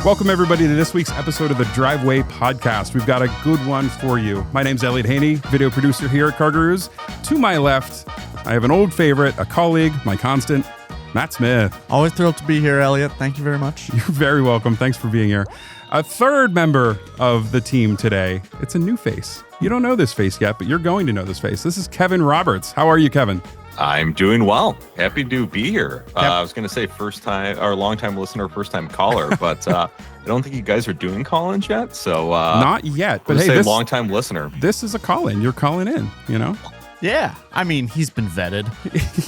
Welcome, everybody, to this week's episode of the Driveway Podcast. We've got a good one for you. My name's Elliot Haney, video producer here at CarGurus. To my left, I have an old favorite, a colleague, my constant, Matt Smith. Always thrilled to be here, Elliot. Thank you very much. You're very welcome. Thanks for being here. A third member of the team today. It's a new face. You don't know this face yet, but you're going to know this face. This is Kevin Roberts. How are you, Kevin? I'm doing well. Happy to be here. I was going to say first time or long time listener, first time caller, but I don't think you guys are doing call-ins yet. So not yet. But hey, this long time listener. This is a call-in. You're calling in. You know. Yeah, I mean he's been vetted.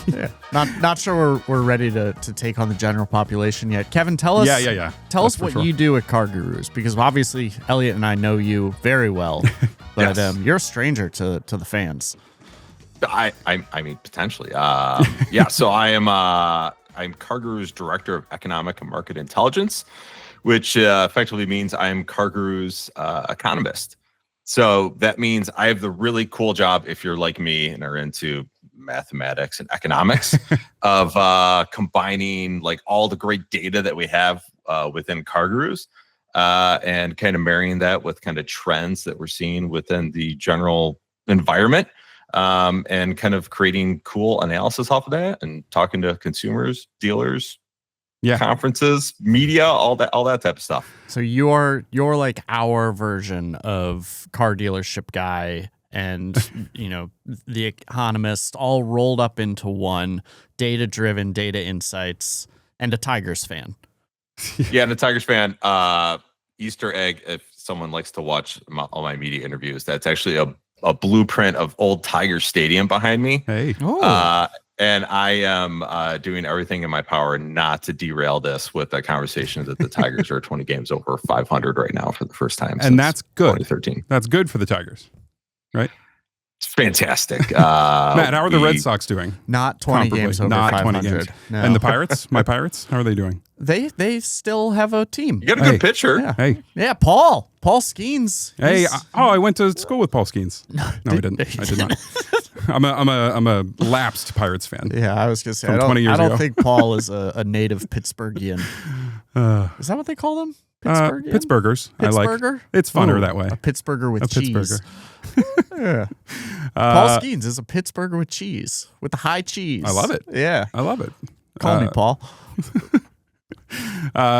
Yeah. Not sure we're ready to take on the general population yet. Kevin, tell us. Yeah. Tell us what you do at CarGurus, because obviously Elliot and I know you very well, but Yes. You're a stranger to the fans. I mean potentially. Yeah. So I'm CarGurus Director of Economic and Market Intelligence, which effectively means I'm CarGurus economist. So that means I have the really cool job, if you're like me and are into mathematics and economics, of combining like all the great data that we have within CarGurus and kind of marrying that with kind of trends that we're seeing within the general environment. And kind of creating cool analysis off of that and talking to consumers, dealers, conferences, media, all that type of stuff. So you're like our version of car dealership guy and the economist, all rolled up into one, data-driven, data insights, and a Tigers fan. Yeah, and a Tigers fan. Easter egg, if someone likes to watch all my media interviews, that's actually a blueprint of old Tiger Stadium behind me. Hey. And I am doing everything in my power not to derail this with a conversation that the Tigers are 20 games over 500 right now for the first time. And that's good. 2013. That's good for the Tigers, right? It's fantastic. Matt, how are the Red Sox doing? Not 20 games over 500. 20 games. No. And the Pirates? My Pirates? How are they doing? They still have a team. You got a good pitcher. Yeah. Hey, Paul Skeens. Hey, I went to school with Paul Skeens. No, I didn't. I did not. I'm a lapsed Pirates fan. Yeah, I was gonna say From I 20 years don't ago. think Paul is a native Pittsburghian. Is that what they call them? Pittsburghian? Pittsburghers. I like. Pittsburgher? It's funner that way. A Pittsburgher with cheese. Pittsburgher. Paul Skeens is a Pittsburgher with cheese, with the high cheese. I love it. Yeah. I love it. Call me Paul.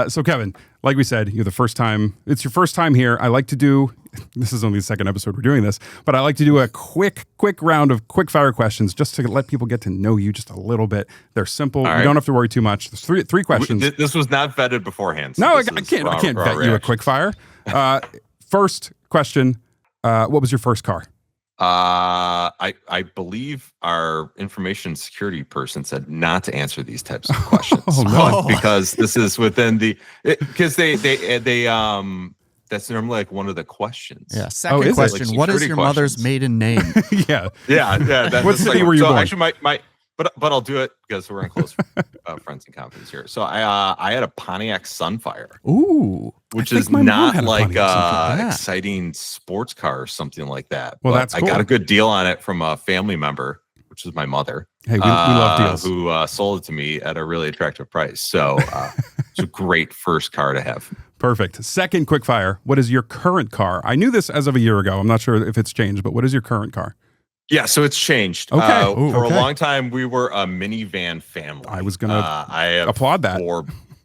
So Kevin, like we said, it's your first time here. I like to do, this is only the second episode we're doing this, but I like to do a quick round of quick fire questions just to let people get to know you just a little bit. They're simple. All right. You don't have to worry too much. There's three questions. This was not vetted beforehand. So no, I can't vet you a quick fire. First question. What was your first car? I believe our information security person said not to answer these types of questions. Because this is within because they that's normally like one of the questions. Yeah. Second question. Like what is your mother's maiden name? Yeah. What city were you born? Actually, but I'll do it because we're in close friends and confidence here. So I had a Pontiac Sunfire. Ooh, which is not like exciting sports car or something like that. Well, but that's cool. I got a good deal on it from a family member, which is my mother. Hey, we love deals. Who sold it to me at a really attractive price. So it's a great first car to have. Perfect. Second quick fire. What is your current car? I knew this as of a year ago. I'm not sure if it's changed, but what is your current car? Yeah, so it's changed. Okay. For a long time, we were a minivan family. I was going to applaud that.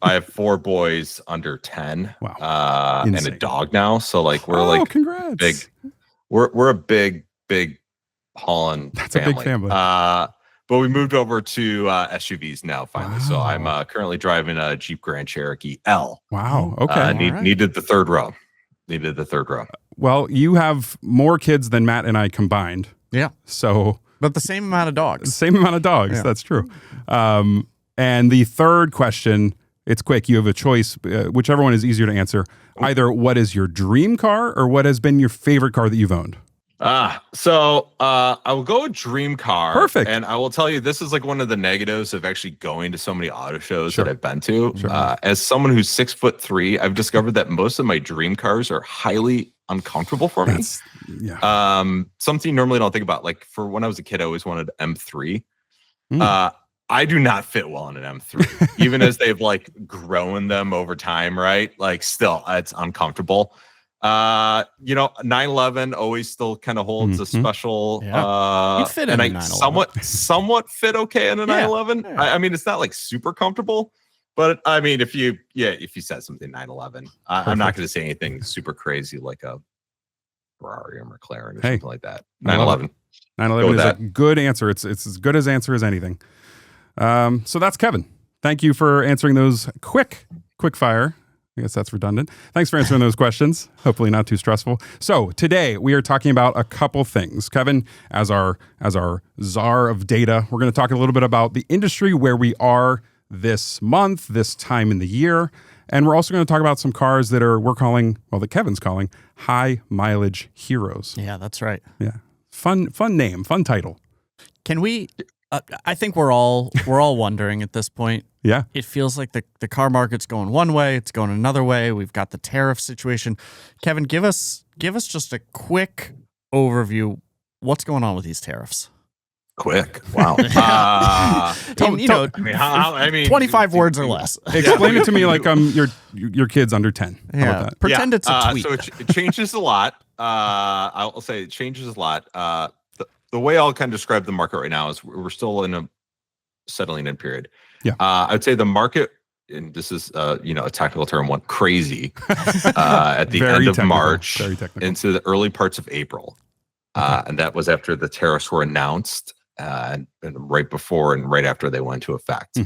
I have 4 boys under 10. Wow. And a dog now. So like we're congrats. Big. We're a big hauling That's family. a big family. But we moved over to SUVs now finally. Wow. So I'm currently driving a Jeep Grand Cherokee L. Wow. Okay. Needed the third row. Well, you have more kids than Matt and I combined. Yeah. So, but the same amount of dogs. Yeah. That's true. And the third question, it's quick. You have a choice, whichever one is easier to answer. Either what is your dream car or what has been your favorite car that you've owned? So I will go with dream car. Perfect. And I will tell you, this is like one of the negatives of actually going to so many auto shows that I've been to. Sure. As someone who's 6'3", I've discovered that most of my dream cars are highly uncomfortable for me. Something you normally don't think about. Like for when I was a kid, I always wanted M3. I do not fit well in an M3, even as they've like grown them over time, right? Like still, it's uncomfortable. 911 always still kind of holds a special. You'd fit and in I a 911. somewhat fit okay in a 911. Yeah. I mean, it's not like super comfortable, but I mean, if you said something 911, I'm not going to say anything super crazy like a Ferrari or McLaren or something like that. 911. 911 is a good answer. It's as good as answer as anything. So that's Kevin. Thank you for answering those quick fire. I guess that's redundant. Thanks for answering those questions. Hopefully not too stressful. So today we are talking about a couple things. Kevin, as our czar of data, we're going to talk a little bit about the industry, where we are this month, this time in the year. And we're also going to talk about some cars that that Kevin's calling high mileage heroes. Yeah, that's right. Yeah. Fun name, fun title. Can we, I think we're all wondering at this point. Yeah. It feels like the car market's going one way, it's going another way. We've got the tariff situation. Kevin, give us just a quick overview. What's going on with these tariffs? Quick. Wow. 25 words or less. Explain it to me like your kid's under 10. How about that? Pretend it's a tweet. So it changes a lot. I'll say it changes a lot. The way I'll kind of describe the market right now is we're still in a settling in period. Yeah. I would say the market, and this is a technical term, went crazy at the end of March into the early parts of April. And that was after the tariffs were announced and right before and right after they went into effect.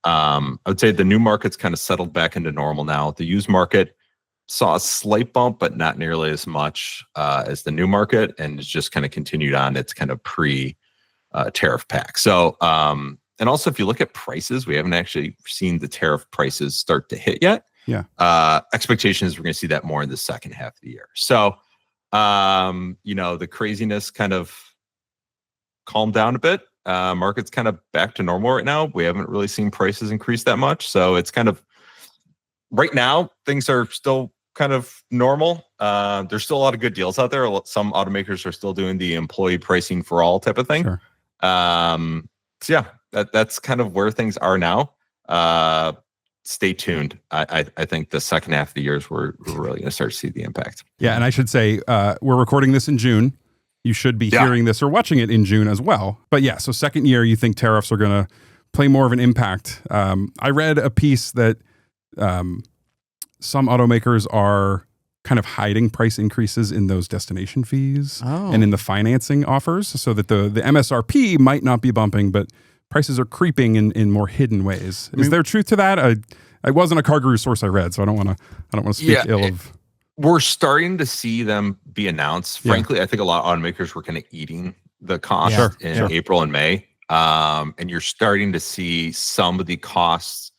I would say the new market's kind of settled back into normal now. The used market saw a slight bump, but not nearly as much as the new market, and it's just kind of continued on its kind of pre-tariff pack. So, and also if you look at prices, we haven't actually seen the tariff prices start to hit yet. Yeah. Expectations, we're going to see that more in the second half of the year. So, the craziness kind of calmed down a bit. Market's kind of back to normal right now. We haven't really seen prices increase that much. So it's kind of, right now, things are still kind of normal. There's still a lot of good deals out there. Some automakers are still doing the employee pricing for all type of thing. Sure. So yeah, that's kind of where things are now. Stay tuned. I think the second half of the year is where we're really going to start to see the impact. Yeah, and I should say we're recording this in June. You should be hearing this or watching it in June as well. But yeah, so second year, you think tariffs are going to play more of an impact. I read a piece that some automakers are kind of hiding price increases in those destination fees and in the financing offers, so that the MSRP might not be bumping, but prices are creeping in more hidden ways. Is there truth to that? I wasn't a CarGurus source I read, so I don't want to speak ill of. We're starting to see them be announced. Frankly, I think a lot of automakers were kind of eating the cost in April and May. And you're starting to see some of the costs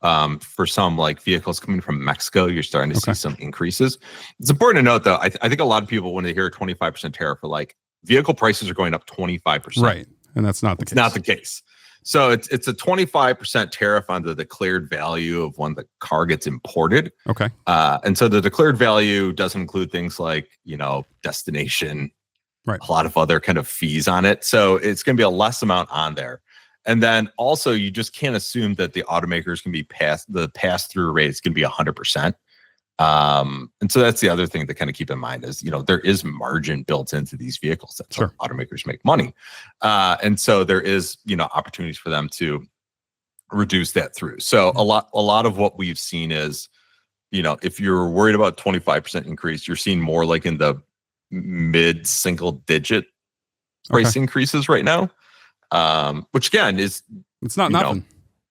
for some like vehicles coming from Mexico. You're starting to see some increases. It's important to note, though, I think a lot of people, when they hear a 25% tariff, are like, vehicle prices are going up 25%. Right. And that's not the case. It's not the case. So it's a 25% tariff on the declared value of when the car gets imported. Okay. And so the declared value doesn't include things like, destination, right, a lot of other kind of fees on it. So it's going to be a less amount on there. And then also you just can't assume that the automakers can be the pass-through rate is going to be 100%. And so that's the other thing to kind of keep in mind is, there is margin built into these vehicles. That's how automakers make money. And so there is, opportunities for them to reduce that through. So a lot of what we've seen is, if you're worried about 25% increase, you're seeing more like in the mid single digit price increases right now. Which again it's not nothing.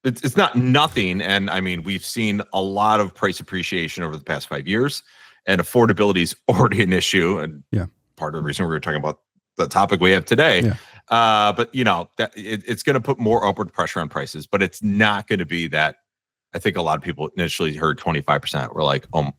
It's not nothing. And I mean, we've seen a lot of price appreciation over the past 5 years, and affordability is already an issue. And part of the reason we're talking about the topic we have today. But that it's going to put more upward pressure on prices, but it's not going to be that. I think a lot of people initially heard 25%. We're like, oh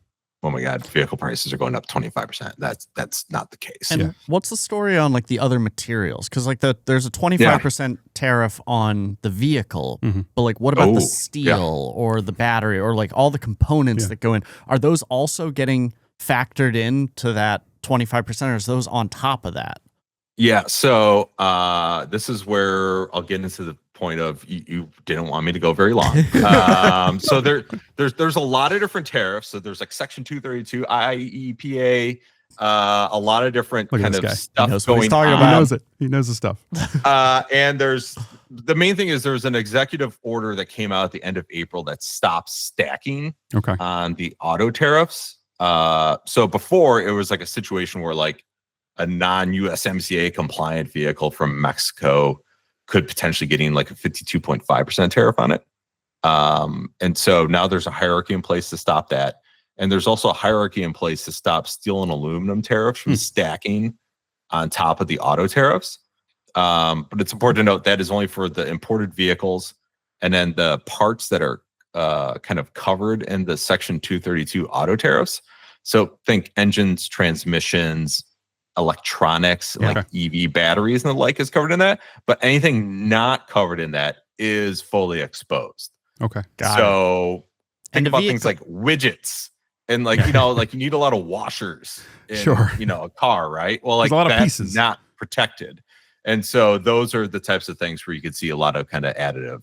my God, vehicle prices are going up 25%. That's not the case. And what's the story on like the other materials? Because like there's a 25% tariff on the vehicle, but like what about the steel or the battery or like all the components that go in? Are those also getting factored into that 25%, or is those on top of that? Yeah. So this is where I'll get into the point of you didn't want me to go very long. So there's a lot of different tariffs. So there's like Section 232, IEEPA, a lot of different kind of stuff going on. He knows it. He knows the stuff. And the main thing is there's an executive order that came out at the end of April that stops stacking on the auto tariffs. So before it was like a situation where like a non-USMCA compliant vehicle from Mexico could potentially getting like a 52.5% tariff on it. And so now there's a hierarchy in place to stop that. And there's also a hierarchy in place to stop steel and aluminum tariffs from stacking on top of the auto tariffs. But it's important to note that is only for the imported vehicles. And then the parts that are kind of covered in the Section 232 auto tariffs. So think engines, transmissions, electronics, like EV batteries and the like is covered in that. But anything not covered in that is fully exposed. Okay. So think about things like widgets and like, like you need a lot of washers in, a car, right? Well, like a lot of that's pieces. Not protected. And so those are the types of things where you could see a lot of kind of additive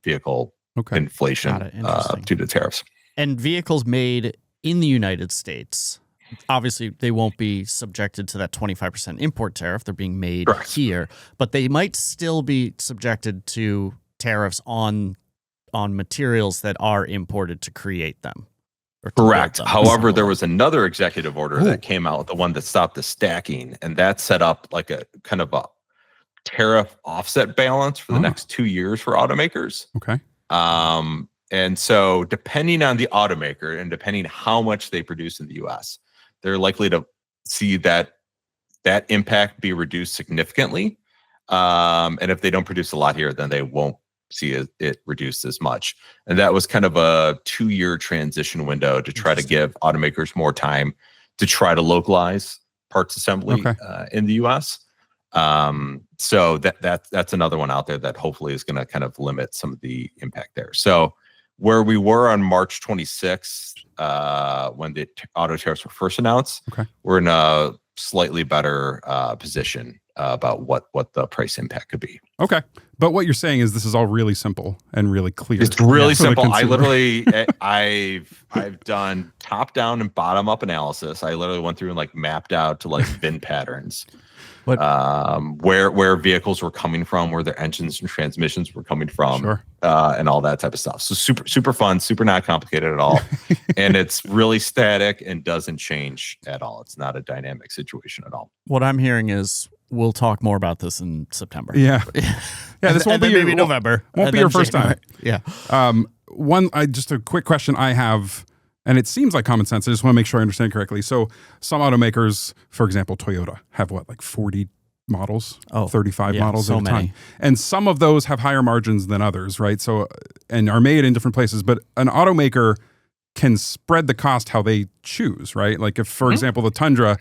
vehicle inflation due to tariffs. And vehicles made in the United States, obviously they won't be subjected to that 25% import tariff. They're being made here, but they might still be subjected to tariffs on materials that are imported to create them. Correct. However, there was another executive order that came out, the one that stopped the stacking, and that set up like a kind of a tariff offset balance for the next 2 years for automakers. Okay. And so depending on the automaker and depending how much they produce in the US, they're likely to see that impact be reduced significantly. And if they don't produce a lot here, then they won't see it reduced as much. And that was kind of a 2-year transition window to try to give automakers more time to try to localize parts assembly in the US. So that's another one out there that hopefully is going to kind of limit some of the impact there. So where we were on March 26th, when the auto tariffs were first announced, we're in a slightly better position about what the price impact could be. Okay. But what you're saying is this is all really simple and really clear. It's really simple. I literally, I've done top down and bottom up analysis. I literally went through and like mapped out to like VIN patterns. Where vehicles were coming from, where their engines and transmissions were coming from, and all that type of stuff. So super fun, super not complicated at all. And it's really static and doesn't change at all. It's not a dynamic situation at all. What I'm hearing is we'll talk more about this in September. Yeah. This won't be maybe November. Won't be your first time. Yeah. Just a quick question I have, and it seems like common sense. I just want to make sure I understand correctly. So some automakers, for example, Toyota, have like 40 models, 35 models at a time. And some of those have higher margins than others, right? So, and are made in different places, but an automaker can spread the cost how they choose, right? Like if, for example, the Tundra,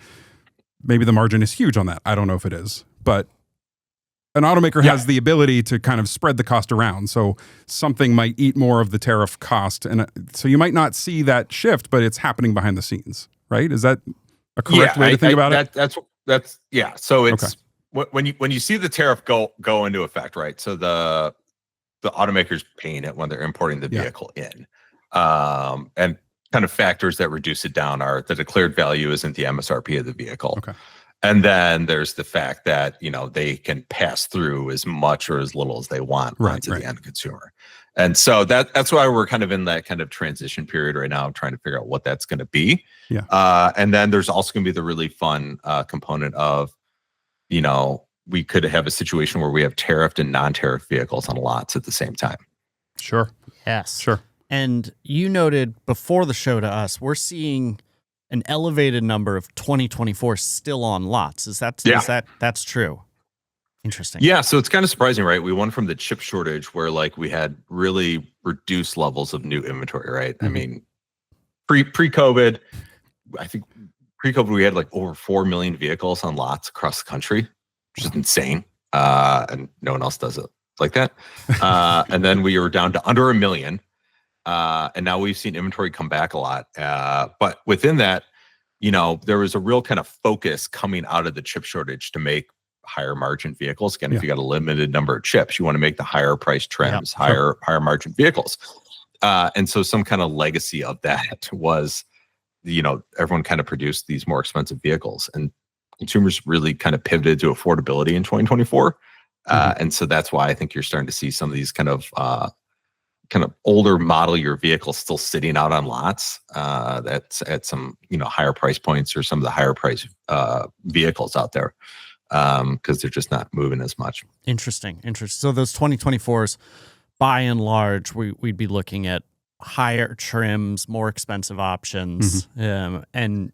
maybe the margin is huge on that. I don't know if it is, but an automaker has the ability to kind of spread the cost around. So something might eat more of the tariff cost. And so you might not see that shift, but it's happening behind the scenes, right? Is that a correct way to think about it? That's So it's when you see the tariff go into effect, right? So the automaker's paying it when they're importing the vehicle in. And kind of factors that reduce it down are the declared value isn't the MSRP of the vehicle. Okay. And then there's the fact that, they can pass through as much or as little as they want onto the end consumer. And so that's why we're kind of in that kind of transition period right now, trying to figure out what that's going to be. Yeah. And then there's also going to be the really fun component of, we could have a situation where we have tariffed and non-tariff vehicles on lots at the same time. Sure. Yes. Sure. And you noted before the show to us, we're seeing an elevated number of 2024 still on lots. Is that's true? Interesting. Yeah, so it's kind of surprising, right? We went from the chip shortage where like we had really reduced levels of new inventory, right? I mean, pre-COVID, I think pre-COVID we had like over 4 million vehicles on lots across the country, which is insane. And no one else does it like that. And then we were down to under 1 million. And now we've seen inventory come back a lot. But within that, there was a real kind of focus coming out of the chip shortage to make higher margin vehicles. Again, if you got a limited number of chips, you want to make the higher price trims, higher margin vehicles. And so some kind of legacy of that was, everyone kind of produced these more expensive vehicles, and consumers really kind of pivoted to affordability in 2024. And so that's why I think you're starting to see some of these kind of older model year vehicles still sitting out on lots that's at some higher price points, or some of the higher price vehicles out there, because they're just not moving as much. Interesting. So those 2024s, by and large, we'd be looking at higher trims, more expensive options, and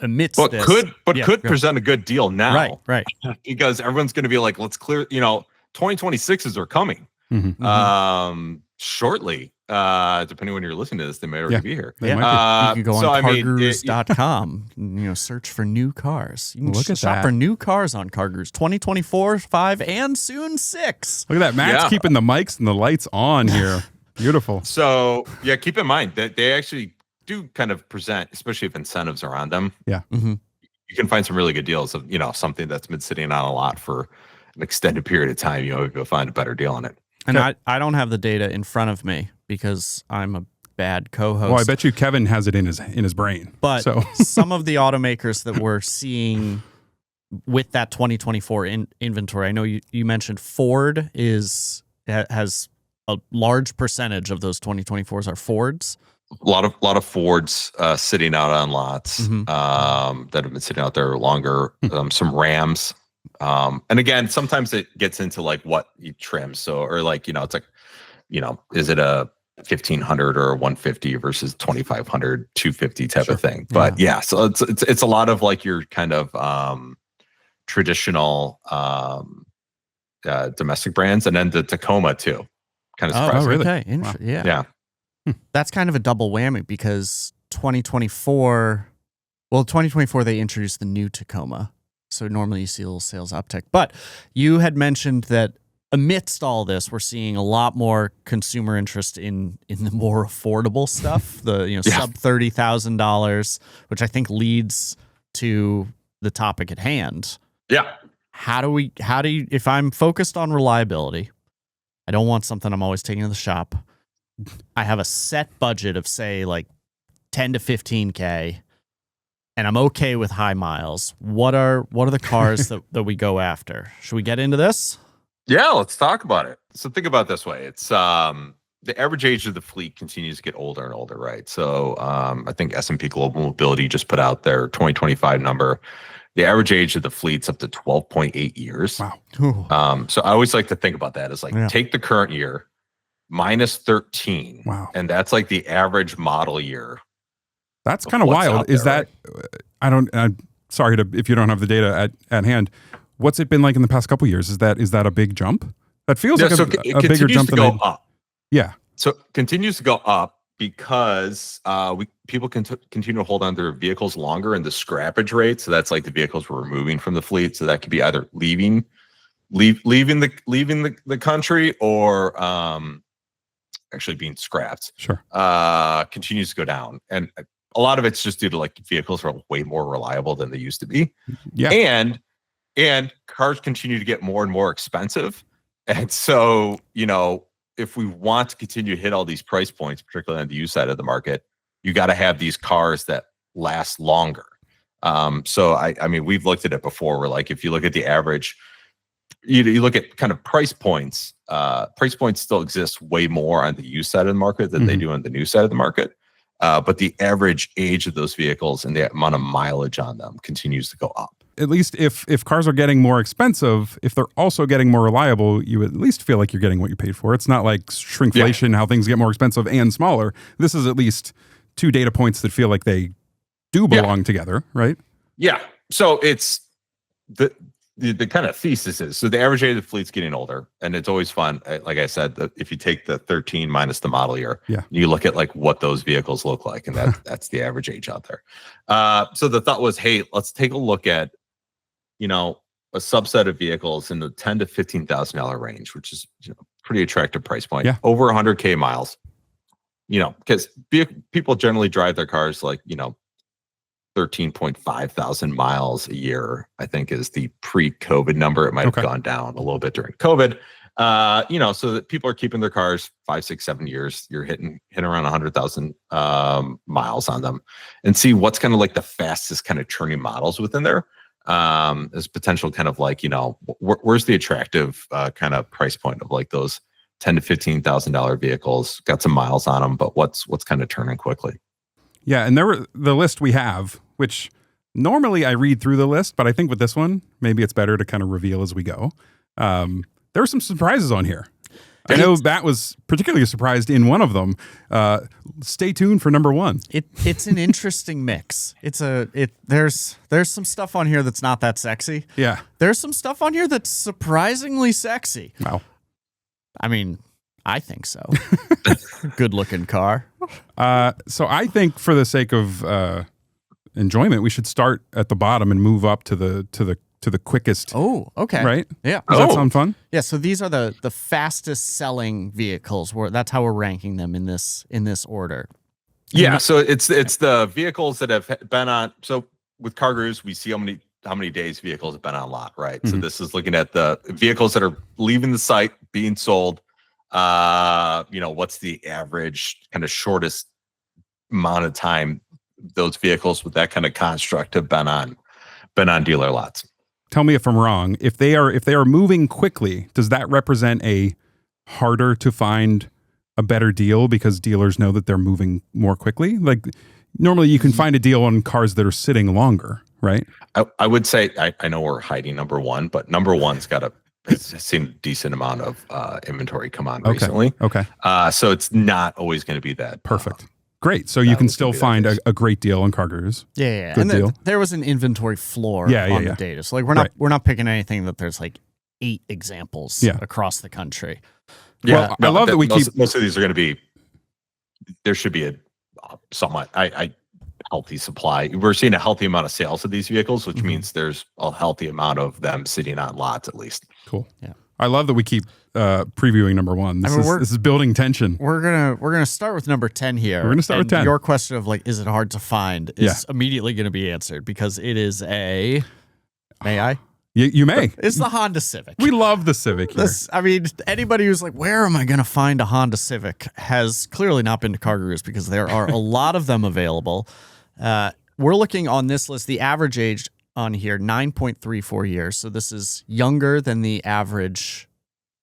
amidst this, could present a good deal now, right? Because everyone's going to be like, let's clear. 2026s are coming shortly. Depending when you're listening to this, they may already be here. You can go on CarGurus.com. Search for new cars. You can shop for new cars on CarGurus. 2024, 5, and soon 6. Look at that. Matt's keeping the mics and the lights on here. Beautiful. So keep in mind that they actually do kind of present, especially if incentives are on them. Yeah. You can find some really good deals of, something that's been sitting on a lot for an extended period of time. You'll find a better deal on it. And I don't have the data in front of me because I'm a bad co-host. Well, I bet you Kevin has it in his brain. But some of the automakers that we're seeing with that 2024 inventory, I know you mentioned Ford has a large percentage of those 2024s are Fords. A lot of Fords sitting out on lots that have been sitting out there longer. Some Rams. And again, sometimes it gets into like what you trim. So, or like, it's like, is it a 1500 or a 150 versus 2500, 250 type of thing. But so it's a lot of like your kind of traditional domestic brands, and then the Tacoma too. Kind of surprising. Oh, really? Okay. Wow. Yeah. That's kind of a double whammy because 2024 they introduced the new Tacoma. So normally you see a little sales uptick. But you had mentioned that amidst all this, we're seeing a lot more consumer interest in the more affordable stuff, the sub $30,000, which I think leads to the topic at hand. Yeah. How do you, if I'm focused on reliability, I don't want something I'm always taking to the shop. I have a set budget of say like 10 to 15K, and I'm okay with high miles. What are the cars that we go after? Should we get into this? Yeah, let's talk about it. So think about it this way. It's the average age of the fleet continues to get older and older, right? So I think S&P Global Mobility just put out their 2025 number. The average age of the fleet's up to 12.8 years. Wow. So I always like to think about that as like take the current year minus 13. Wow. And that's like the average model year. That's kind of wild. Is that, right? I'm sorry if you don't have the data at hand. What's it been like in the past couple of years? Is that a big jump? That feels like a bigger jump than up. Yeah. So it continues to go up because people can continue to hold on to their vehicles longer, and the scrappage rate. So that's like the vehicles we're removing from the fleet. So that could be either leaving the country or actually being scrapped. Sure. Continues to go down, and a lot of it's just due to like vehicles are way more reliable than they used to be. Yeah. And cars continue to get more and more expensive, and so if we want to continue to hit all these price points, particularly on the used side of the market, you got to have these cars that last longer. So I mean, we've looked at it before. Where like if you look at the average, you look at kind of price points. Price points still exist way more on the used side of the market than they do on the new side of the market. But the average age of those vehicles and the amount of mileage on them continues to go up. At least if cars are getting more expensive, if they're also getting more reliable, you at least feel like you're getting what you paid for. It's not like shrinkflation, how things get more expensive and smaller. This is at least two data points that feel like they do belong together, right? Yeah. So it's the kind of thesis is, so the average age of the fleet's getting older, and it's always fun. Like I said, if you take the 13 minus the model year, you look at like what those vehicles look like, and that's the average age out there. So the thought was, hey, let's take a look at, a subset of vehicles in the $10,000 to $15,000 range, which is pretty attractive price point. Yeah. Over 100K miles. Because people generally drive their cars like 13.5 thousand miles a year, I think is the pre-COVID number. It might have gone down a little bit during COVID. So that people are keeping their cars 5, 6, 7 years. You're hitting around 100,000 miles on them, and see what's kind of like the fastest kind of churning models within there. As potential kind of like, where's the attractive kind of price point of like those $10,000 to $15,000 vehicles, got some miles on them, but what's kind of turning quickly. Yeah, and the list we have, which normally I read through the list, but I think with this one, maybe it's better to kind of reveal as we go. There were some surprises on here. I know Matt was particularly surprised in one of them. Stay tuned for number one. It's an interesting mix. There's some stuff on here that's not that sexy. Yeah. There's some stuff on here that's surprisingly sexy. Wow. I mean, I think so. Good looking car. So I think for the sake of enjoyment, we should start at the bottom and move up to the quickest. Oh, okay. Right? Yeah. Does that sound fun? Yeah, so these are the fastest selling vehicles. That's how we're ranking them in this order. Yeah, so it's the vehicles that have been on. So with CarGurus, we see how many days vehicles have been on lot, right? Mm-hmm. So this is looking at the vehicles that are leaving the site, being sold. What's the average kind of shortest amount of time those vehicles with that kind of construct have been on dealer lots. Tell me if I'm wrong. If they are moving quickly, does that represent a harder to find a better deal because dealers know that they're moving more quickly? Like normally you can find a deal on cars that are sitting longer, right? I would say I know we're hiding number one, but number one's got seen a decent amount of inventory come on recently. Okay. So it's not always going to be that perfect. Great. So you can still find a great deal on CarGurus. Yeah. Good deal. There was an inventory floor on the data. So like we're not picking anything that there's like 8 examples across the country. Yeah. Well, I love that we most of these are going to be, there should be a somewhat healthy supply. We're seeing a healthy amount of sales of these vehicles, which means there's a healthy amount of them sitting on lots at least. Cool. Yeah. I love that we keep previewing number one. This is building tension. We're gonna start with number 10 here. We're gonna start with 10. Your question of like, is it hard to find, is immediately going to be answered because it is a. May I? You may. It's the Honda Civic. We love the Civic here. Anybody who's like, where am I going to find a Honda Civic has clearly not been to CarGurus because there are a lot of them available. We're looking on this list, the average age on here, 9.34 years. So this is younger than the average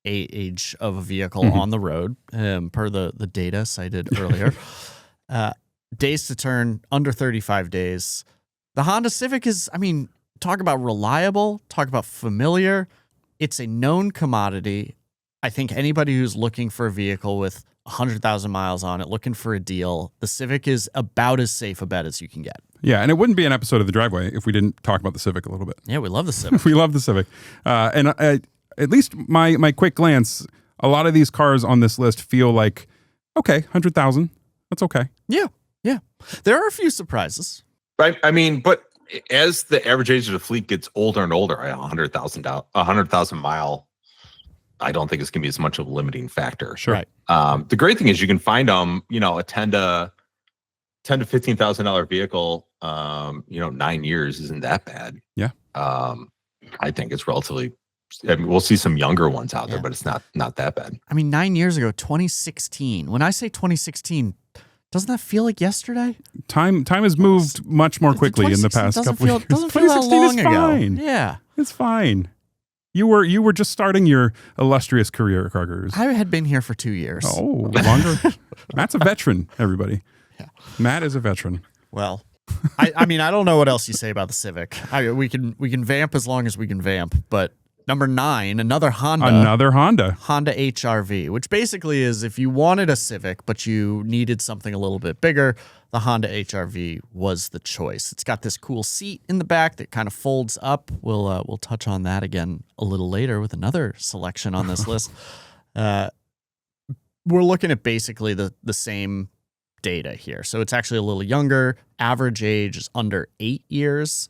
age of a vehicle on the road, per the data cited earlier. Days to turn, under 35 days. The Honda Civic is, talk about reliable, talk about familiar. It's a known commodity. I think anybody who's looking for a vehicle with 100,000 miles on it, looking for a deal, the Civic is about as safe a bet as you can get. Yeah, and it wouldn't be an episode of The Driveway if we didn't talk about the Civic a little bit. Yeah, we love the Civic. We love the Civic. And at least my quick glance, a lot of these cars on this list feel like, okay, 100,000, that's okay. Yeah. There are a few surprises. Right. But as the average age of the fleet gets older and older, 100,000 mile, I don't think it's going to be as much of a limiting factor. Sure. Right. The great thing is you can find them, a $10,000 to $15,000 vehicle, 9 years isn't that bad. Yeah. I think it's relatively, we'll see some younger ones out there, but it's not that bad. 9 years ago, 2016. When I say 2016, doesn't that feel like yesterday? Time has moved much more quickly in the past couple of years. Doesn't feel that long ago. Fine. Yeah. It's fine. You were just starting your illustrious career at CarGurus. I had been here for 2 years. Oh, longer. Matt's a veteran, everybody. Yeah. Matt is a veteran. Well, I don't know what else you say about the Civic. We can vamp as long as we can vamp, but number 9, another Honda HRV, which basically is if you wanted a Civic but you needed something a little bit bigger, the Honda HRV was the choice. It's got this cool seat in the back that kind of folds up. We'll touch on that again a little later with another selection on this list. We're looking at basically the same data here. So it's actually a little younger. Average age is under 8 years.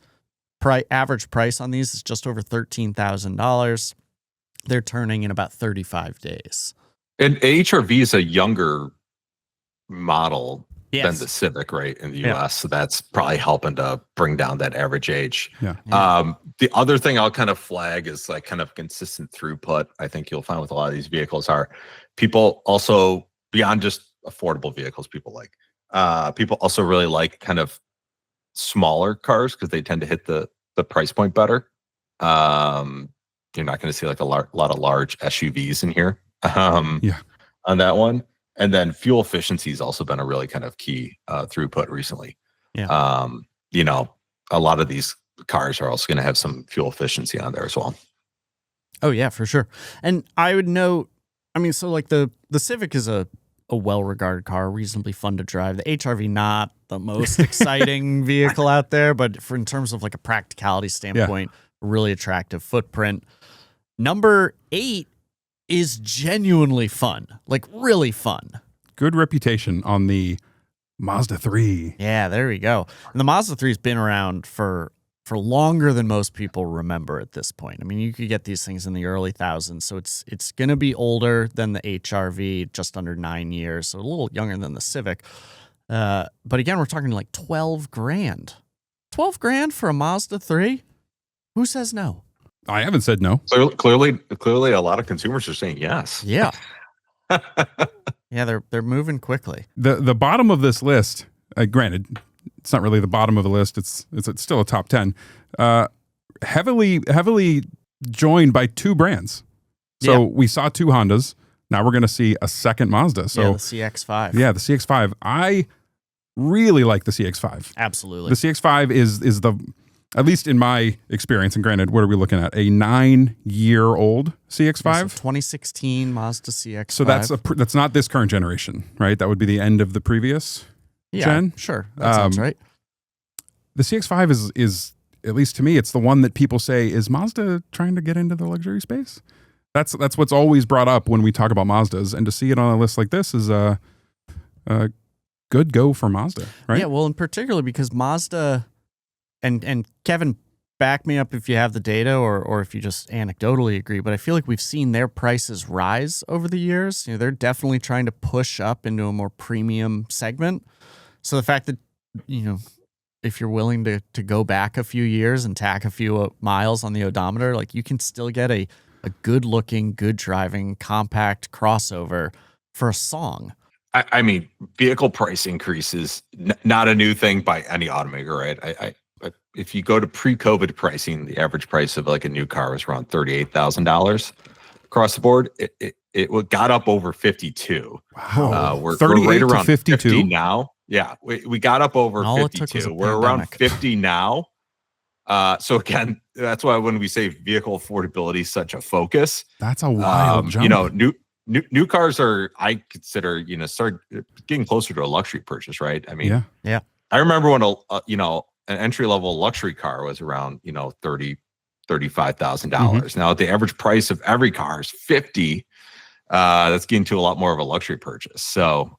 Average price on these is just over $13,000. They're turning in about 35 days. And HRV is a younger model than the Civic, right, in the Yeah. US. So that's probably helping to bring down that average age. Yeah. The other thing I'll kind of flag is like kind of consistent throughput. I think you'll find with a lot of these vehicles are people also beyond just affordable vehicles, people also really like kind of smaller cars because they tend to hit the price point better. You're not going to see like a lot of large SUVs in here. On that one. And then fuel efficiency has also been a really kind of key throughput recently. Yeah. You know, a lot of these cars are also going to have some fuel efficiency on there as well. Oh yeah, for sure. And I would note, I mean, so like the Civic is a well-regarded car, reasonably fun to drive. The HRV, not the most exciting vehicle out there, but in terms of like a practicality standpoint, really attractive footprint. Number 8 is genuinely fun, like really fun. Good reputation on the Mazda 3. Yeah, there we go. And the Mazda 3 has been around for longer than most people remember at this point. I mean, you could get these things in the early thousands, so it's going to be older than the HRV, just under 9 years, so a little younger than the Civic. But again, we're talking like $12,000. $12,000 for a Mazda 3? Who says no? I haven't said no. Clearly, a lot of consumers are saying yes. Yeah. Yeah, they're moving quickly. The bottom of this list, granted, it's not really the bottom of the list. It's still a top 10. Heavily joined by 2 brands. So we saw 2 Hondas. Now we're going to see a second Mazda. So yeah, the CX-5. Yeah, the CX-5. I really like the CX-5. Absolutely. The CX-5 is the, at least in my experience, and granted, what are we looking at? A 9-year-old CX-5? Yeah, so 2016 Mazda CX-5. So that's not this current generation, right? That would be the end of the previous gen. Sure. That sounds right. The CX-5 is, at least to me, it's the one that people say, is Mazda trying to get into the luxury space? That's what's always brought up when we talk about Mazdas, and to see it on a list like this is a good go for Mazda, right? Yeah, well, and particularly because Mazda, and Kevin, back me up if you have the data or if you just anecdotally agree, but I feel like we've seen their prices rise over the years. You know, they're definitely trying to push up into a more premium segment. So the fact that, you know, if you're willing to go back a few years and tack a few miles on the odometer, like you can still get a good looking, good driving, compact crossover for a song. I mean, vehicle price increases, not a new thing by any automaker, right? If you go to pre-COVID pricing, the average price of like a new car was around $38,000 across the board. It got up over 52. Wow. We're 38 right to around 52 50 now. Yeah, we got up over All 52. We're around 50 now. So again, that's why when we say vehicle affordability is such a focus, that's a wild jump. You know, new cars are, I consider, you know, start getting closer to a luxury purchase, right? I mean, yeah. I remember when an entry level luxury car was around, you know, $35,000. Now the average price of every car is 50. That's getting to a lot more of a luxury purchase. So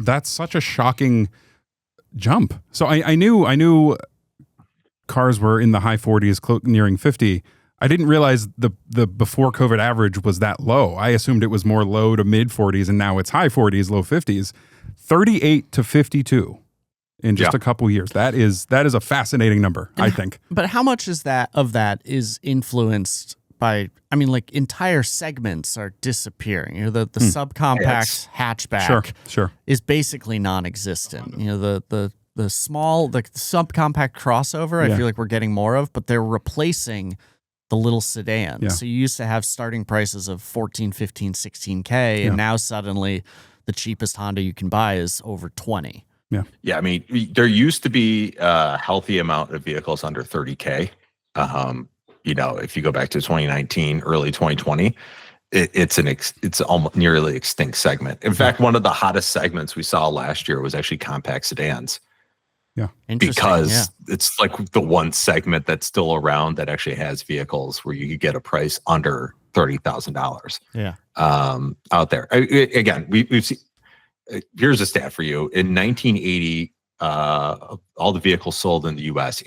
that's such a shocking jump. So I knew cars were in the high 40s, nearing 50. I didn't realize the before COVID average was that low. I assumed it was more low to mid 40s, and now it's high 40s, low 50s. 38 to 52 in just a couple years. That is a fascinating number, I think. But how much is that is influenced by, I mean, like entire segments are disappearing. You know, the subcompact hatchback is basically non-existent. You know, the subcompact crossover, I feel like we're getting more of, but they're replacing the little sedans. Yeah. So you used to have starting prices of 14, 15, 16K, and now suddenly the cheapest Honda you can buy is over 20. Yeah, I mean, there used to be a healthy amount of vehicles under 30K. You know, if you go back to 2019, early 2020, it's almost nearly extinct segment. In fact, one of the hottest segments we saw last year was actually compact sedans. Yeah, because it's like the one segment that's still around that actually has vehicles where you could get a price under $30,000. Yeah, out there. Again, we've seen. Here's a stat for you. In 1980, all the vehicles sold in the U.S.,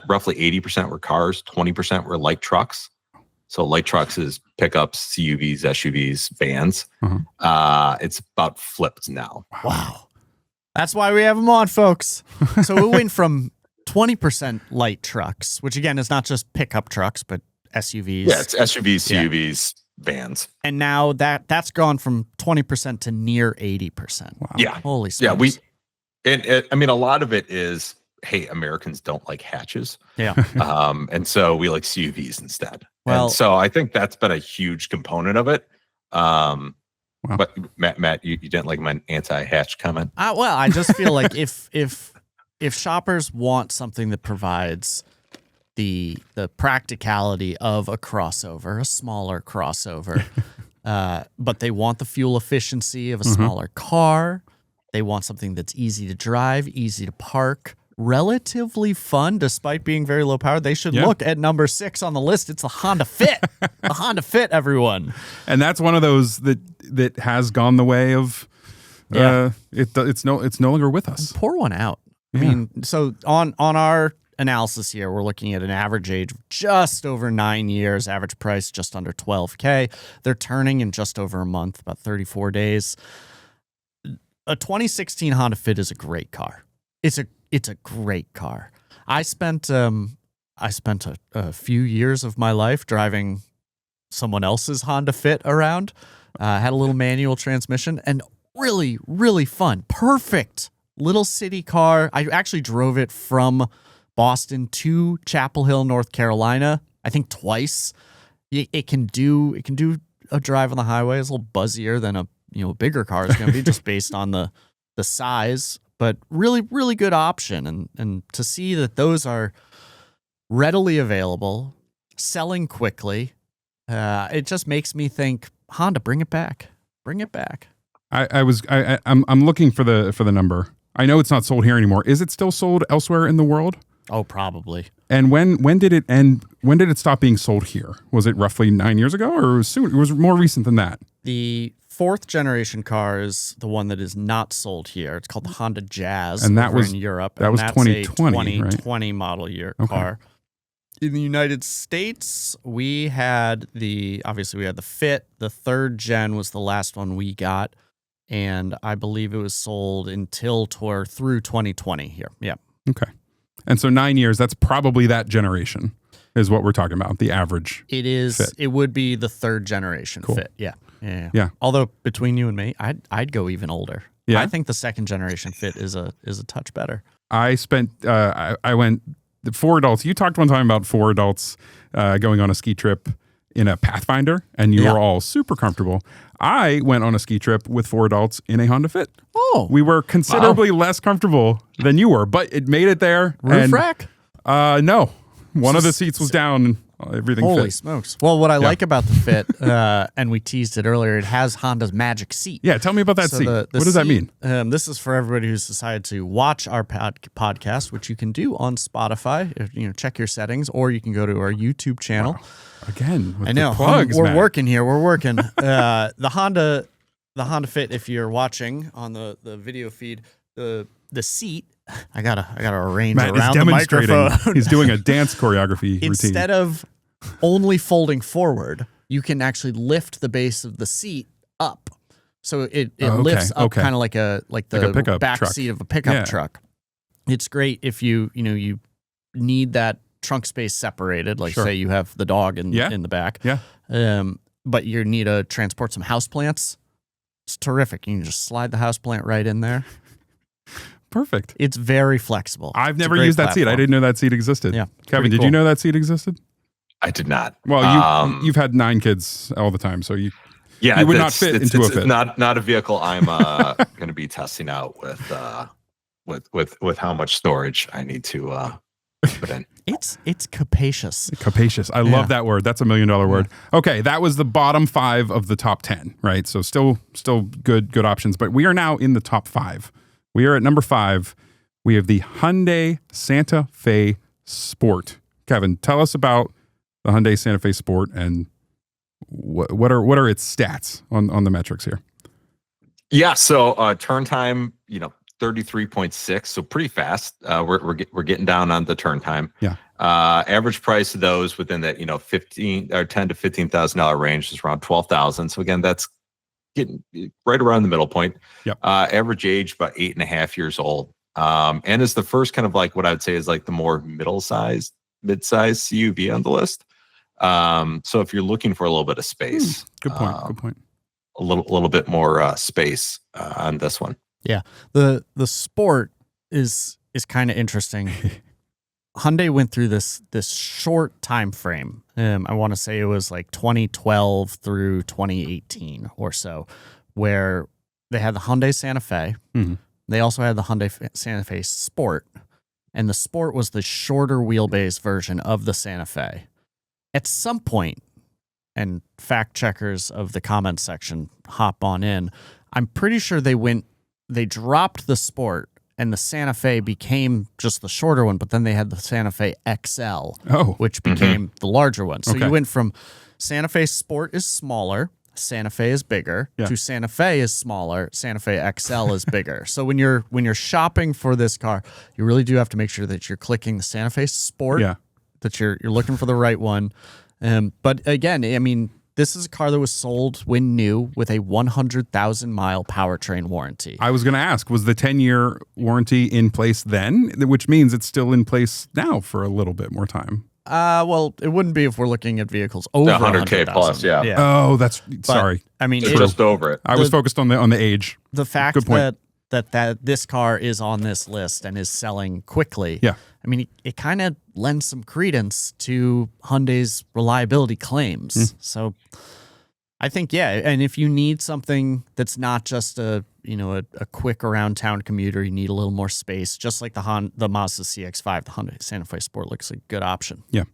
roughly 80% were cars, 20% were light trucks. So light trucks is pickups, CUVs, SUVs, vans. It's about flipped now. Wow. That's why we have them on, folks. So we went from 20% light trucks, which again is not just pickup trucks, but SUVs. Yeah, it's SUVs, CUVs, vans. And now that's gone from 20% to near 80%. Wow. Yeah. Holy smokes. Yeah, I mean, a lot of it is, hey, Americans don't like hatches. Yeah. And so we like CUVs instead. Well, and so I think that's been a huge component of it. But Matt, you didn't like my anti-hatch comment. Well, I just feel like if shoppers want something that provides the practicality of a crossover, a smaller crossover, but they want the fuel efficiency of a smaller car, they want something that's easy to drive, easy to park, relatively fun despite being very low power, they should look at number 6 on the list. It's the Honda Fit. The Honda Fit, everyone. And that's one of those that has gone the way of it's no longer with us. Pour one out. I mean, so on our analysis here, we're looking at an average age of just over 9 years, average price just under $12K. They're turning in just over a month, about 34 days. A 2016 Honda Fit is a great car. It's a great car. I spent a few years of my life driving someone else's Honda Fit around. Had a little manual transmission and really, really fun. Perfect little city car. I actually drove it from Boston to Chapel Hill, North Carolina, I think twice. It can do a drive on the highway. It's a little buzzier than a bigger car is going to be just based on the size, but really, really good option. And to see that those are readily available, selling quickly, it just makes me think, Honda, bring it back. Bring it back. I'm looking for the number. I know it's not sold here anymore. Is it still sold elsewhere in the world? Oh, probably. And when did it end? When did it stop being sold here? Was it roughly 9 years ago, or was it was more recent than that? The 4th generation car is the one that is not sold here. It's called the Honda Jazz, and that was in Europe. That was 2020, 2020 model year car. In the United States, we had the Fit. The 3rd gen was the last one we got, and I believe it was sold through 2020 here. Yeah. Okay. And so 9 years, that's probably that generation is what we're talking about, the average. It is. Fit. It would be the 3rd generation Fit. Yeah. Although between you and me, I'd go even older. Yeah. I think the 2nd generation Fit is a touch better. I went 4 adults. You talked one time about 4 adults going on a ski trip in a Pathfinder, and you were all super comfortable. I went on a ski trip with 4 adults in a Honda Fit. Oh, we were considerably less comfortable than you were, but it made it there. Roof rack? No. One of the seats was down and everything Holy fit. Smokes. Well, what I like about the Fit, and we teased it earlier, it has Honda's magic seat. Yeah, tell me about that seat. What does that mean? This is for everybody who's decided to watch our podcast, which you can do on Spotify. Check your settings, or you can go to our YouTube channel. Wow. Again, with I know. the plugs, we're Matt. working here. We're working. The Honda Fit, if you're watching on the video feed, the seat, I gotta arrange Matt around is the demonstrating. microphone. He's doing a dance choreography routine. Instead of only folding forward, you can actually lift the base of the seat up, so it lifts up kind of like the pickup back truck. seat of a pickup truck. It's great if you need that trunk space separated, like say you have the dog in the back. Yeah. But you need to transport some houseplants. It's terrific. You can just slide the houseplant right in there. Perfect. It's very flexible. I've never used that seat. I didn't know that seat existed. Yeah. Kevin, did you know that seat existed? I did not. Well, you've had 9 kids all the time, so you would not fit into a Fit. It's not a vehicle I'm going to be testing out with how much storage I need to put in. It's capacious. Capacious. I love that word. That's $1 million word. Okay, that was the bottom 5 of the top 10, right? So still good options, but we are now in the top 5. We are at number 5. We have the Hyundai Santa Fe Sport. Kevin, tell us about the Hyundai Santa Fe Sport and what are its stats on the metrics here? Yeah, so turn time, 33.6, so pretty fast. We're getting down on the turn time. Yeah. Average price of those within that $10,000 to $15,000 range is around $12,000. So again, that's getting right around the middle point. Yep. Average age about 8.5 years old. And is the first kind of like what I would say is like the more mid-sized CUV on the list. So if you're looking for a little bit of space, Good point. A little bit more space on this one. Yeah, the Sport is kind of interesting. Hyundai went through this short time frame. I want to say it was like 2012 through 2018 or so, where they had the Hyundai Santa Fe. Mm-hmm. They also had the Hyundai Santa Fe Sport, and the Sport was the shorter wheelbase version of the Santa Fe. At some point, and fact checkers of the comments section hop on in, I'm pretty sure they dropped the Sport and the Santa Fe became just the shorter one, but then they had the Santa Fe XL, which became the larger one. So you went from Santa Fe Sport is smaller, Santa Fe is bigger, to Santa Fe is smaller, Santa Fe XL is bigger. So when you're shopping for this car, you really do have to make sure that you're clicking the Santa Fe Sport, that you're looking for the right one. But again, I mean, this is a car that was sold when new with a 100,000 mile powertrain warranty. I was going to ask, was the 10-year warranty in place then, which means it's still in place now for a little bit more time? Well, it wouldn't be if we're looking at vehicles over 100K plus, yeah. Oh, sorry. I mean, it's just over it. I was focused on the age. The fact that this car is on this list and is selling quickly. Yeah. I mean, it kind of lends some credence to Hyundai's reliability claims. So I think, and if you need something that's not just a quick around town commuter, you need a little more space, just like the Mazda CX-5, the Hyundai Santa Fe Sport looks like a good option. Yeah.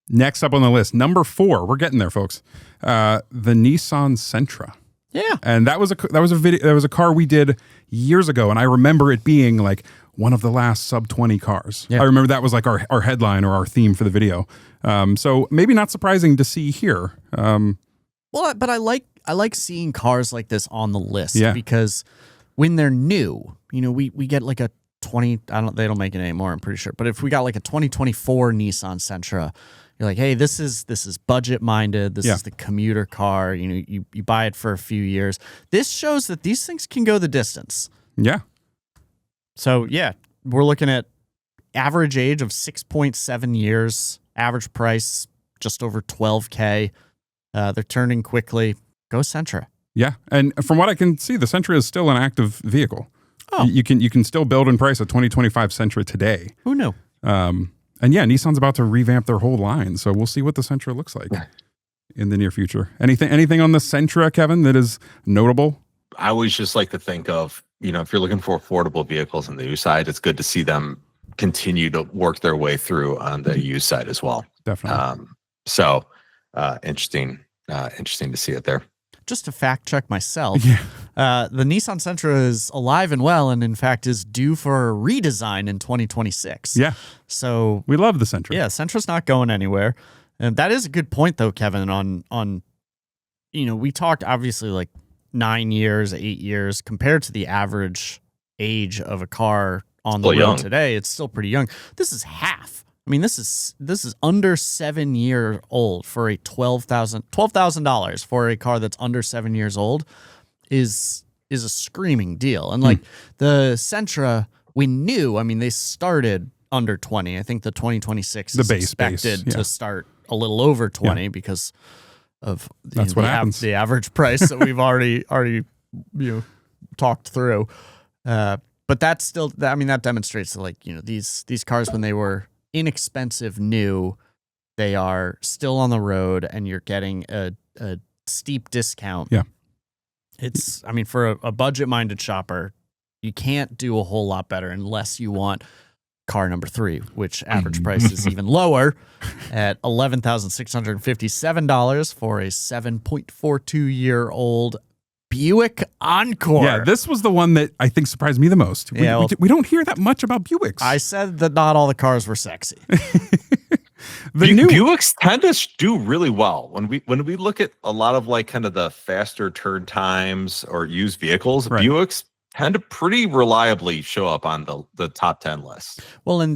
Next up on the list, number 4, we're getting there, folks. The Nissan Sentra. Yeah. And that was a car we did years ago, and I remember it being like one of the last sub 20 cars. Yeah. I remember that was like our headline or our theme for the video. So maybe not surprising to see here. Well, but I like seeing cars like this on the list because when they're new, we get like a 20, they don't make it anymore, I'm pretty sure. But if we got like a 2024 Nissan Sentra, you're like, hey, this is budget minded. This is the commuter car. You buy it for a few years. This shows that these things can go the distance. Yeah. So we're looking at average age of 6.7 years, average price just over $12K. They're turning quickly. Go Sentra. Yeah, and from what I can see, the Sentra is still an active vehicle. Oh. You can still build and price a 2025 Sentra today. Who knew? And Nissan's about to revamp their whole line, so we'll see what the Sentra looks like in the near future. Anything on the Sentra, Kevin, that is notable? I always just like to think of, if you're looking for affordable vehicles on the used side, it's good to see them continue to work their way through on the used side as well. Definitely. Interesting to see it there. Just to fact check myself, the Nissan Sentra is alive and well, and in fact is due for a redesign in 2026. Yeah. So we love the Sentra. Yeah, Sentra's not going anywhere. And that is a good point, though, Kevin, on we talked obviously like 9 years, 8 years compared to the average age of a car on the road today. It's still pretty young. This is half. I mean, this is under 7 years old for a $12,000 for a car that's under 7 years old is a screaming deal. And like the Sentra, we knew. I mean, they started under 20. I think the 2026 is expected to start a little over 20 because of what happens. The average price that we've already talked through. But that's still, I mean, that demonstrates that these cars, when they were inexpensive new, they are still on the road and you're getting a steep discount. Yeah. It's, I mean, for a budget-minded shopper, you can't do a whole lot better unless you want car number 3, which average price is even lower at $11,657 for a 7.42-year-old Buick Encore. Yeah, this was the one that I think surprised me the most. We don't hear that much about Buicks. I said that not all the cars were sexy. Buicks tend to do really well when we look at a lot of like kind of the faster turn times or used vehicles. Right. Buicks tend to pretty reliably show up on the top 10 list. Well, and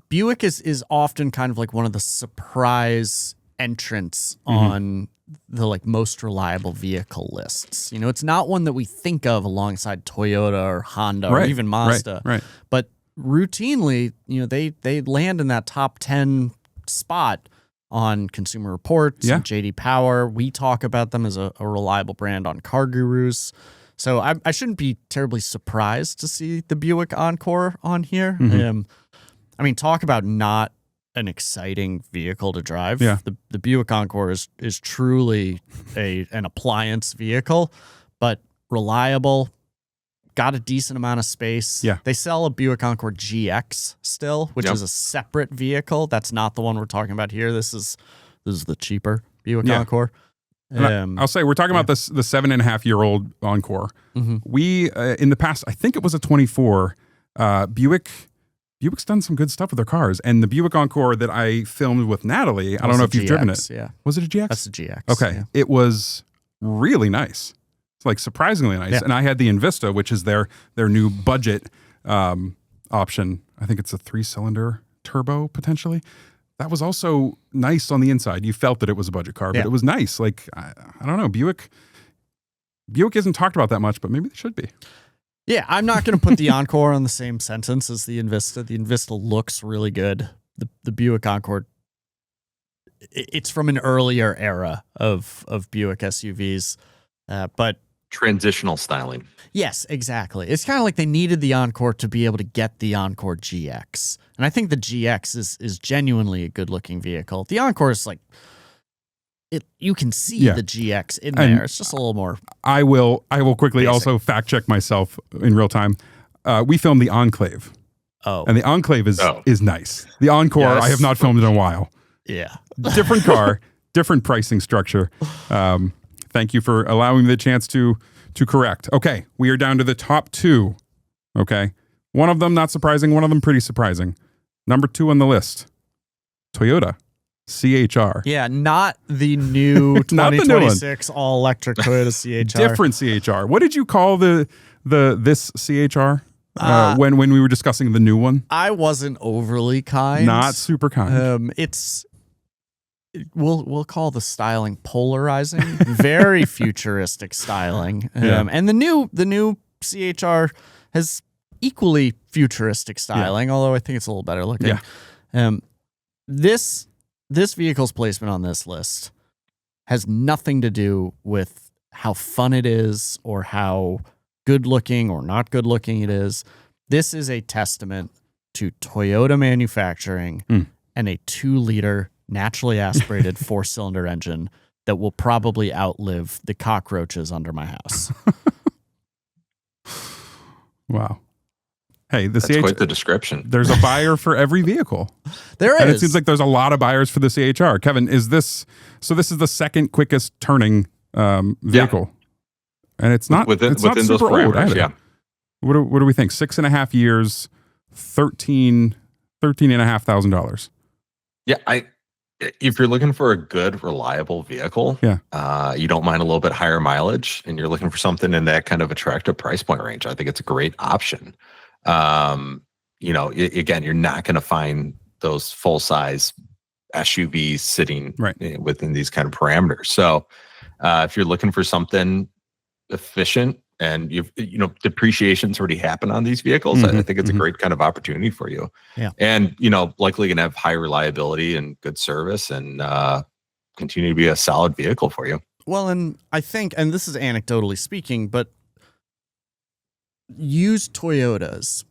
Buick is often kind of like one of the surprise entrance on the like most reliable vehicle lists. You know, it's not one that we think of alongside Toyota or Honda or even Mazda. Right. But routinely, you know, they land in that top 10 spot on Consumer Reports and JD Power. We talk about them as a reliable brand on CarGurus. So I shouldn't be terribly surprised to see the Buick Encore on here. I mean, talk about not an exciting vehicle to drive. Yeah. The Buick Encore is truly an appliance vehicle, but reliable, got a decent amount of space. Yeah. They sell a Buick Encore GX still, which is a separate vehicle. That's not the one we're talking about here. This is the cheaper Buick Encore. I'll say we're talking about the 7.5-year-old Encore. We in the past, I think it was a 24. Buick's done some good stuff with their cars, and the Buick Encore that I filmed with Natalie, I don't know if you've driven it. Yeah, was it a GX? That's a GX. Okay, it was really nice. It's like surprisingly nice, and I had the Invista, which is their new budget option. I think it's a 3-cylinder turbo potentially. That was also nice on the inside. You felt that it was a budget car, but it was nice. Like, I don't know, Buick isn't talked about that much, but maybe they should be. Yeah, I'm not going to put the Encore on the same sentence as the Invista. The Invista looks really good. The Buick Encore, it's from an earlier era of Buick SUVs, but transitional styling. Yes, exactly. It's kind of like they needed the Encore to be able to get the Encore GX. And I think the GX is genuinely a good-looking vehicle. The Encore is like, you can see the GX in there. It's just a little more. I will quickly basic. also fact check myself in real time. We filmed the Enclave. Oh. And the Enclave is nice. The Encore, I have not filmed in a while. Yeah. Different car, different pricing structure. Thank you for allowing me the chance to correct. Okay, we are down to the top 2. Okay. One of them not surprising, one of them pretty surprising. Number 2 on the list, Toyota CHR. Yeah, not the new 2026 all-electric Toyota CHR. Different CHR. What did you call this CHR when we were discussing the new one? I wasn't overly kind. Not super kind. We'll call the styling polarizing. Very futuristic styling. And the new CHR has equally futuristic styling, although I think it's a little better looking. Yeah. This vehicle's placement on this list has nothing to do with how fun it is or how good looking or not good looking it is. This is a testament to Toyota manufacturing and a 2-liter naturally aspirated 4-cylinder engine that will probably outlive the cockroaches under my house. Wow. Hey, That's quite the description. There's a buyer for every vehicle. There is. And it seems like there's a lot of buyers for the CHR. Kevin, this is the second quickest turning vehicle. And it's not within not those super old parameters. either. Yeah. What do we think? 6.5 years, $13,500. Yeah, if you're looking for a good, reliable vehicle, you don't mind a little bit higher mileage, and you're looking for something in that kind of attractive price point range, I think it's a great option. Again, you're not going to find those full size SUVs sitting within these kind of parameters. So, if you're looking for something efficient and depreciation's already happened on these vehicles, I think it's a great kind of opportunity for you. Yeah. And, likely going to have high reliability and good service and continue to be a solid vehicle for you. Well, and I think, and this is anecdotally speaking, but used Toyotas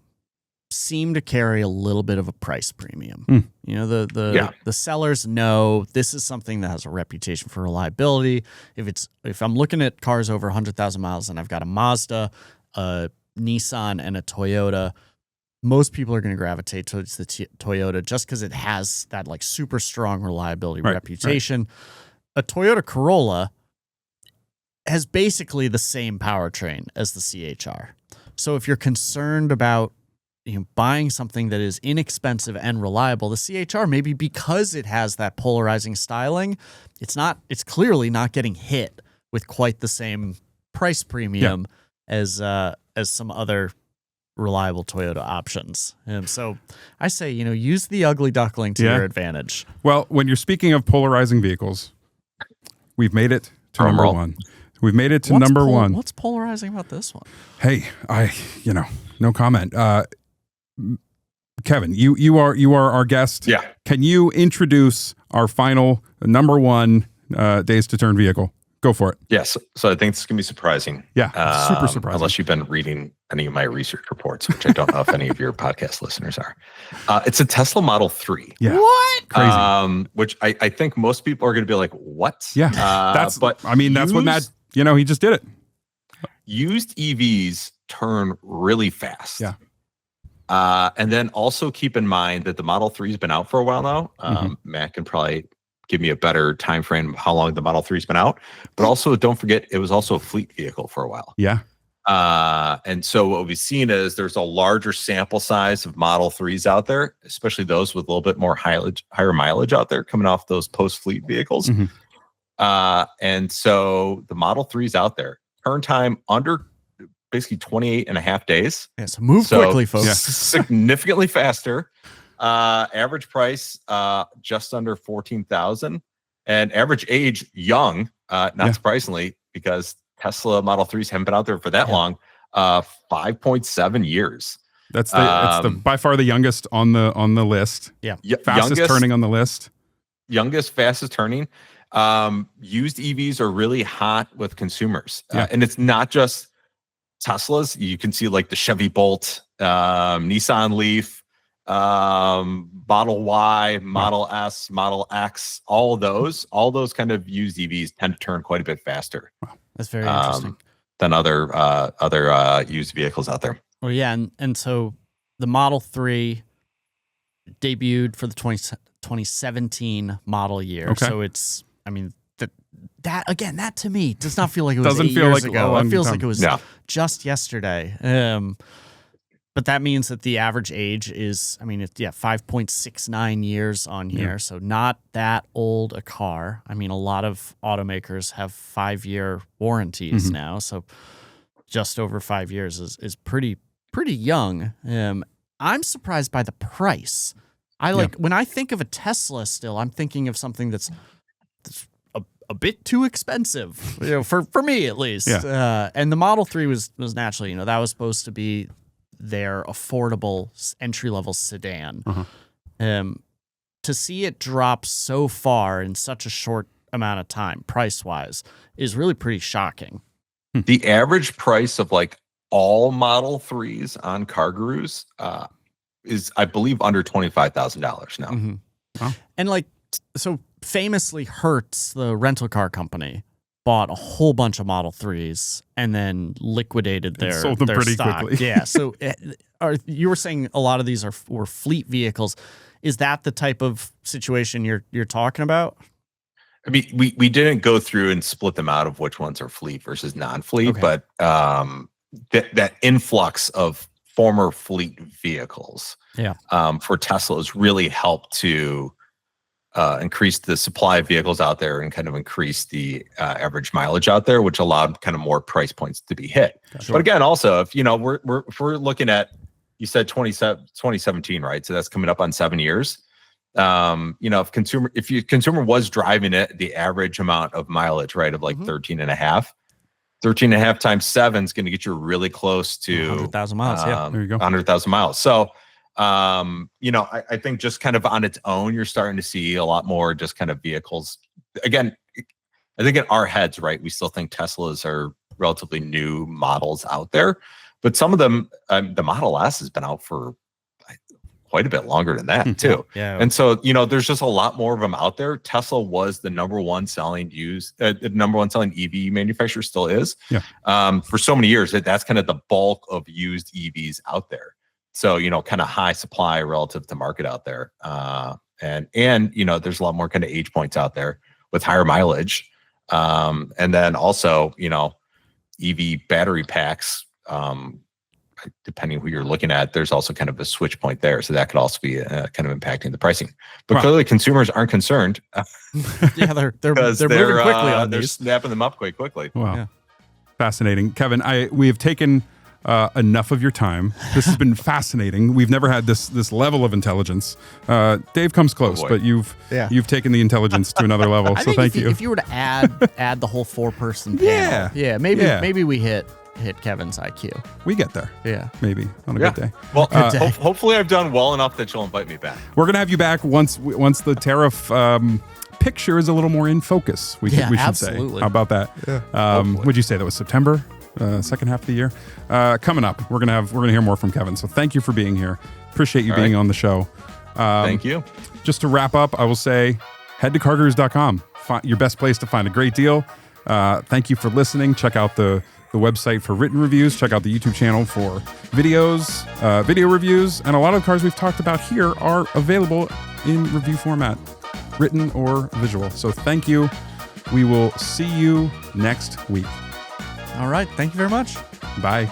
seem to carry a little bit of a price premium. The sellers know this is something that has a reputation for reliability. If I'm looking at cars over 100,000 miles and I've got a Mazda, a Nissan, and a Toyota, most people are going to gravitate towards the Toyota just because it has that like super strong reliability reputation. A Toyota Corolla has basically the same powertrain as the CHR. So if you're concerned about buying something that is inexpensive and reliable, the CHR, maybe because it has that polarizing styling, it's clearly not getting hit with quite the same price premium as some other reliable Toyota options. So I say, use the ugly duckling to your advantage. Well, when you're speaking of polarizing vehicles, we've made it to number one. We've made it to number one. What's polarizing about this one? Hey, no comment. Kevin, you are our guest. Yeah. Can you introduce our final number one days to turn vehicle? Go for it. Yes. So I think this is going to be surprising. Yeah, super surprising. Unless you've been reading any of my research reports, which I don't know if any of your podcast listeners are. It's a Tesla Model 3. Yeah. What? Crazy. Which I think most people are going to be like, what? Yeah. That's what Matt, he just did it. Used EVs turn really fast. Yeah. And then also keep in mind that the Model 3 has been out for a while now. Matt can probably give me a better time frame of how long the Model 3 has been out. But also, don't forget, it was also a fleet vehicle for a while. Yeah. And so what we've seen is there's a larger sample size of Model 3s out there, especially those with a little bit more higher mileage out there coming off those post-fleet vehicles. And so the Model 3 is out there. Turn time under basically 28 and a half days. Yeah, so move quickly, folks. Significantly faster. Average price just under 14,000, and average age young. Not surprisingly, because Tesla Model 3s haven't been out there for that long. 5.7 years. That's the by far the youngest on the list. Yeah, fastest turning on the list. Youngest, fastest turning. Used EVs are really hot with consumers, and it's not just Teslas. You can see like the Chevy Bolt, Nissan Leaf, Model Y, Model S, Model X, all those kind of used EVs tend to turn quite a bit faster. Wow. That's very interesting. Than other used vehicles out there. Well, yeah, and so the Model 3 debuted for the 2017 model year. Okay. So it's, that to me does not feel like it was Doesn't 8 feel years like ago. It feels time. like it was just yesterday. But that means that the average age is, 5.69 years on here. Yeah. So not that old a car. A lot of automakers have 5-year warranties now. So just over 5 years is pretty young. I'm surprised by the price. When I think of a Tesla still, I'm thinking of something that's a bit too expensive, for me at least. Yeah. And the Model 3 was naturally, that was supposed to be their affordable entry-level sedan. To see it drop so far in such a short amount of time, price-wise, is really pretty shocking. The average price of all Model 3s on CarGurus is, I believe, under $25,000 now. Wow. And so famously, Hertz, the rental car company, bought a whole bunch of Model 3s and then liquidated their sold them pretty stock. quickly. Yeah. So you were saying a lot of these were fleet vehicles. Is that the type of situation you're talking about? We didn't go through and split them out of which ones are fleet versus non-fleet, but that influx of former fleet vehicles for Tesla has really helped to increase the supply of vehicles out there and kind of increase the average mileage out there, which allowed kind of more price points to be hit. Gotcha. But again, also, if we're looking at, you said 2017, right? So that's coming up on 7 years. If your consumer was driving it, the average amount of mileage, right, of 13 and a half times 7 is going to get you really close to 100,000 miles. There you go. 100,000 miles. So, I think just kind of on its own, you're starting to see a lot more just kind of vehicles. Again, I think in our heads, right, we still think Teslas are relatively new models out there, but some of them, the Model S has been out for quite a bit longer than that too. Yeah. And so, there's just a lot more of them out there. Tesla was the number one selling EV manufacturer, still is. Yeah. For so many years, that's kind of the bulk of used EVs out there. So, kind of high supply relative to market out there. And there's a lot more kind of age points out there with higher mileage. And then also, EV battery packs, depending who you're looking at, there's also kind of a switch point there. So that could also be kind of impacting the pricing. But clearly consumers aren't concerned. Yeah, they're moving quickly on they're these. snapping them up quite quickly. Wow. Yeah. Fascinating. Kevin, we have taken enough of your time. This has been fascinating. We've never had this level of intelligence. Dave comes close, but you've taken the intelligence to another level. So thank you. If you were to add the whole 4-person panel, maybe we hit Kevin's IQ. We get there. Yeah. Maybe on a good day. Well, hopefully I've done well enough that you'll invite me back. We're going to have you back once the tariff picture is a little more in focus. We should absolutely. say. How about that? Yeah, would you say that was September? Second half of the year? Coming up, we're gonna hear more from Kevin. So thank you for being here. Appreciate you being on the show. Thank you. Just to wrap up, I will say, head to CarGurus.com. Your best place to find a great deal. Thank you for listening. Check out the website for written reviews. Check out the YouTube channel for videos, video reviews, and a lot of the cars we've talked about here are available in review format, written or visual. So thank you. We will see you next week. All right. Thank you very much. Bye.